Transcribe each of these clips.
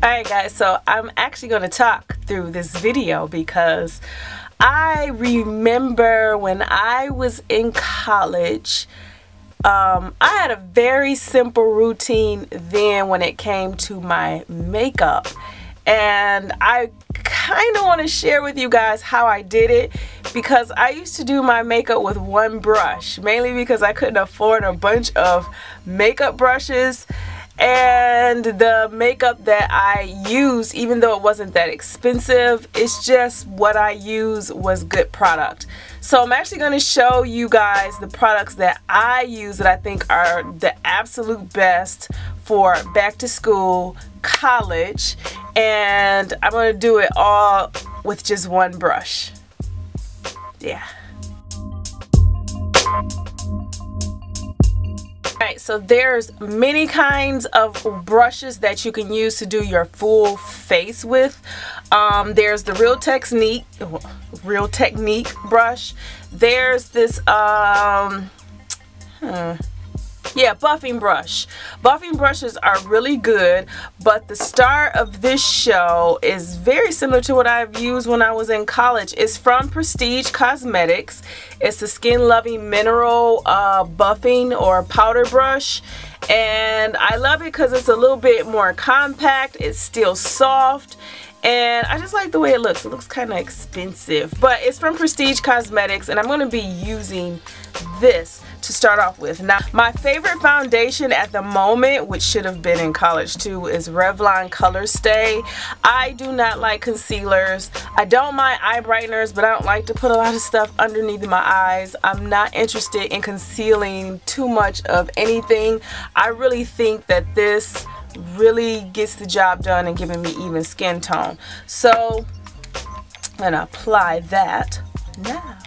Alright guys, so I'm actually going to talk through this video because I remember when I was in college, I had a very simple routine then when it came to my makeup, and I kind of want to share with you guys how I did it, because I used to do my makeup with one brush, mainly because I couldn't afford a bunch of makeup brushes. And the makeup that I use, even though it wasn't that expensive, it's just what I use was good product. So I'm actually going to show you guys the products that I use that I think are the absolute best for back to school, college, and I'm going to do it all with just one brush. Yeah. Alright, so there's many kinds of brushes that you can use to do your full face with. There's the Real Technique brush. There's this buffing brush. Buffing brushes are really good, but the star of this show is very similar to what I've used when I was in college. It's from Prestige Cosmetics. It's the Skin Loving Mineral buffing or powder brush, and I love it because it's a little bit more compact. It's still soft, and I just like the way it looks. It looks kind of expensive, but it's from Prestige Cosmetics, and I'm going to be using this to start off with. Now, my favorite foundation at the moment, which should have been in college too, is Revlon ColorStay. I do not like concealers. I don't mind eye brighteners, but I don't like to put a lot of stuff underneath my eyes. I'm not interested in concealing too much of anything. I really think that this really gets the job done and giving me even skin tone. So I'm gonna apply that now.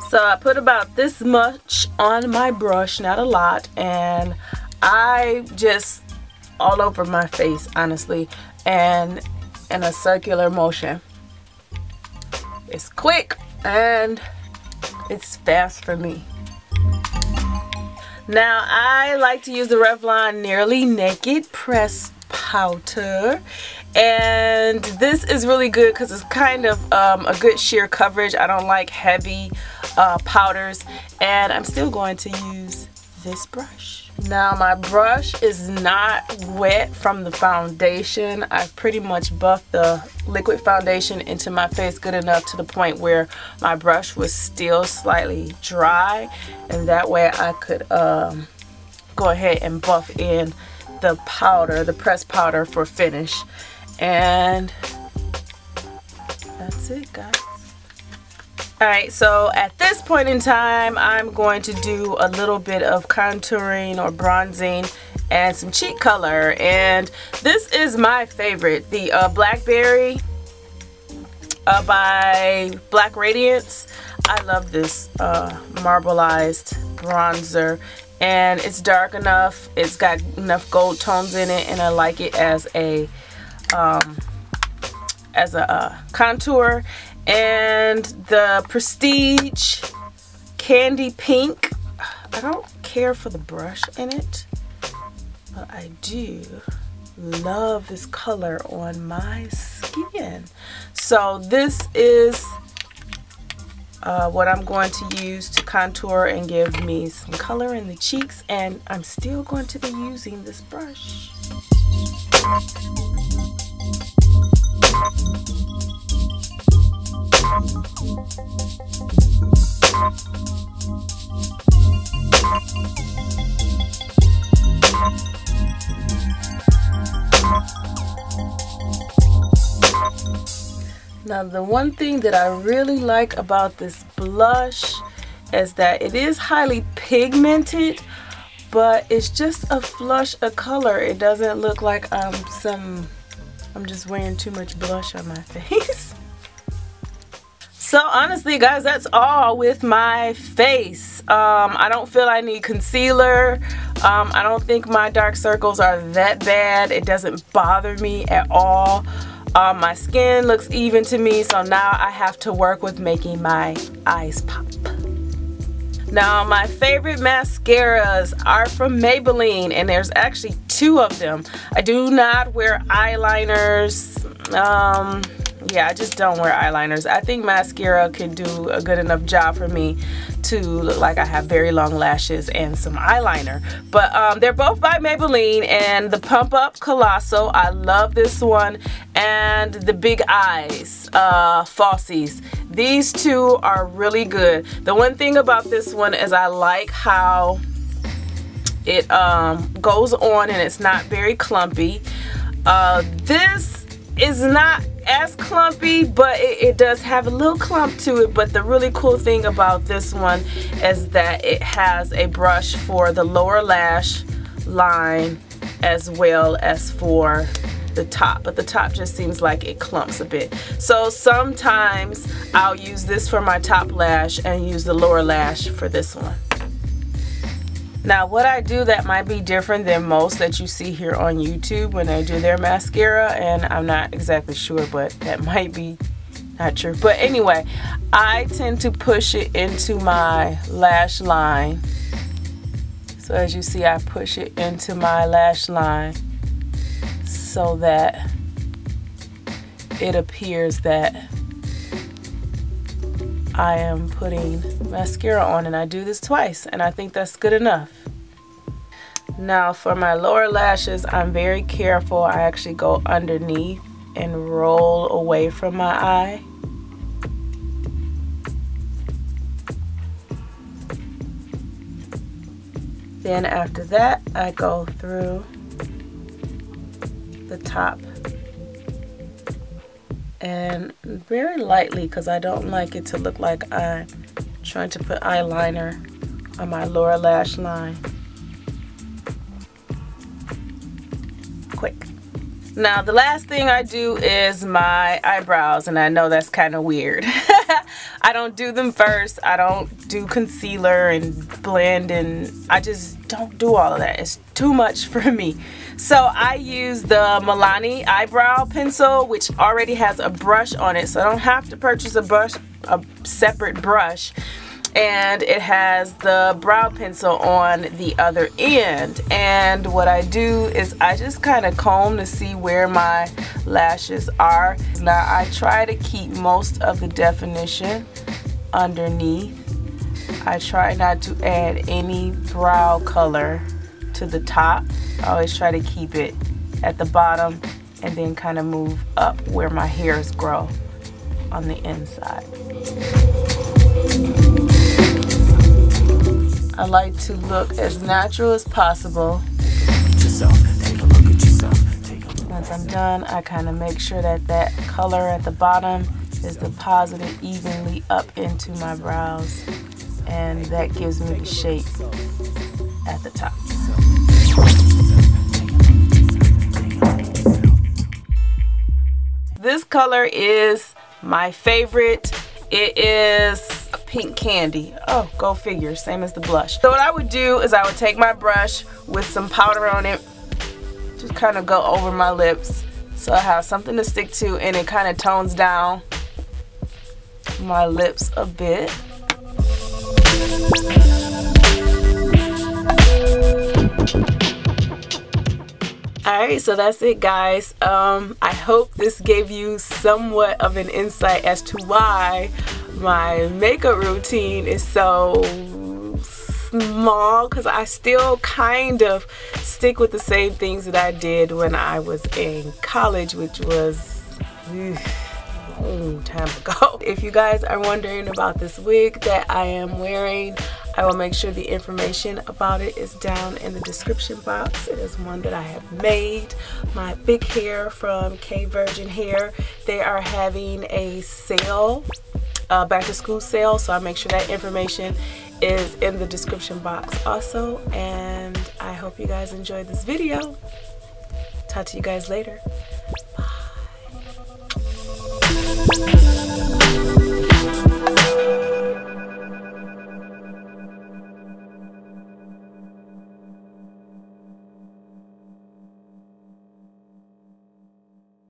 So I put about this much on my brush, not a lot, and I just all over my face, honestly, and in a circular motion. It's quick and it's fast for me. Now I like to use the Revlon Nearly Naked Press Powder, and this is really good because it's kind of a good sheer coverage. I don't like heavy powders, and I'm still going to use this brush. Now my brush is not wet from the foundation. I pretty much buffed the liquid foundation into my face good enough to the point where my brush was still slightly dry, and that way I could go ahead and buff in the powder, the pressed powder, for finish. And that's it, guys. Alright, so at this point in time, I'm going to do a little bit of contouring or bronzing and some cheek color. And this is my favorite, the Blackberry by Black Radiance. I love this marbleized bronzer, and it's dark enough, it's got enough gold tones in it, and I like it as a contour. And the Prestige Candy Pink, I don't care for the brush in it, but I do love this color on my skin. So this is what I'm going to use to contour and give me some color in the cheeks, and I'm still going to be using this brush. Now the one thing that I really like about this blush is that it is highly pigmented, but it's just a flush of color. It doesn't look like I'm just wearing too much blush on my face. So honestly guys, that's all with my face. I don't feel I need concealer. I don't think my dark circles are that bad. It doesn't bother me at all. My skin looks even to me, so now I have to work with making my eyes pop. Now my favorite mascaras are from Maybelline, and there's actually 2 of them. I do not wear eyeliners. Yeah, I just don't wear eyeliners. I think mascara can do a good enough job for me to look like I have very long lashes and some eyeliner. But they're both by Maybelline, and the Pump Up Colossal, I love this one, and the Big Eyes Falsies. These 2 are really good. The one thing about this one is I like how it goes on and it's not very clumpy. This is not as clumpy, but it does have a little clump to it. But the really cool thing about this one is that it has a brush for the lower lash line as well as for the top, but the top just seems like it clumps a bit. So sometimes I'll use this for my top lash and use the lower lash for this one. Now what I do that might be different than most that you see here on YouTube when they do their mascara, and I'm not exactly sure, but that might be not true. But anyway, I tend to push it into my lash line. So as you see, I push it into my lash line so that it appears that I am putting mascara on, and I do this twice, and I think that's good enough. Now for my lower lashes, I'm very careful. I actually go underneath and roll away from my eye. Then after that, I go through the top and very lightly, because I don't like it to look like I'm trying to put eyeliner on my lower lash line. Quick. Now the last thing I do is my eyebrows, and I know that's kind of weird. I don't do them first. I don't do concealer and blend, and I just don't do all of that. It's too much for me. So I use the Malani eyebrow pencil, which already has a brush on it, so I don't have to purchase a separate brush. And it has the brow pencil on the other end. And what I do is I just kind of comb to see where my lashes are. Now I try to keep most of the definition underneath. I try not to add any brow color to the top. I always try to keep it at the bottom and then kind of move up where my hairs grow on the inside. I like to look as natural as possible. Once I'm done, I kind of make sure that that color at the bottom is deposited evenly up into my brows, and that gives me the shape at the top. This color is my favorite. It is pink candy. Oh, go figure, same as the blush. So what I would do is I would take my brush with some powder on it, just kind of go over my lips so I have something to stick to, and it kind of tones down my lips a bit. Alright, so that's it, guys. I hope this gave you somewhat of an insight as to why my makeup routine is so small, because I still kind of stick with the same things that I did when I was in college, which was a long time ago. If you guys are wondering about this wig that I am wearing, I will make sure the information about it is down in the description box. It is one that I have made. My big hair from KVirgin hair. They are having a sale, back to school sale, so I'll make sure that information is in the description box also. And I hope you guys enjoyed this video. Talk to you guys later. Bye.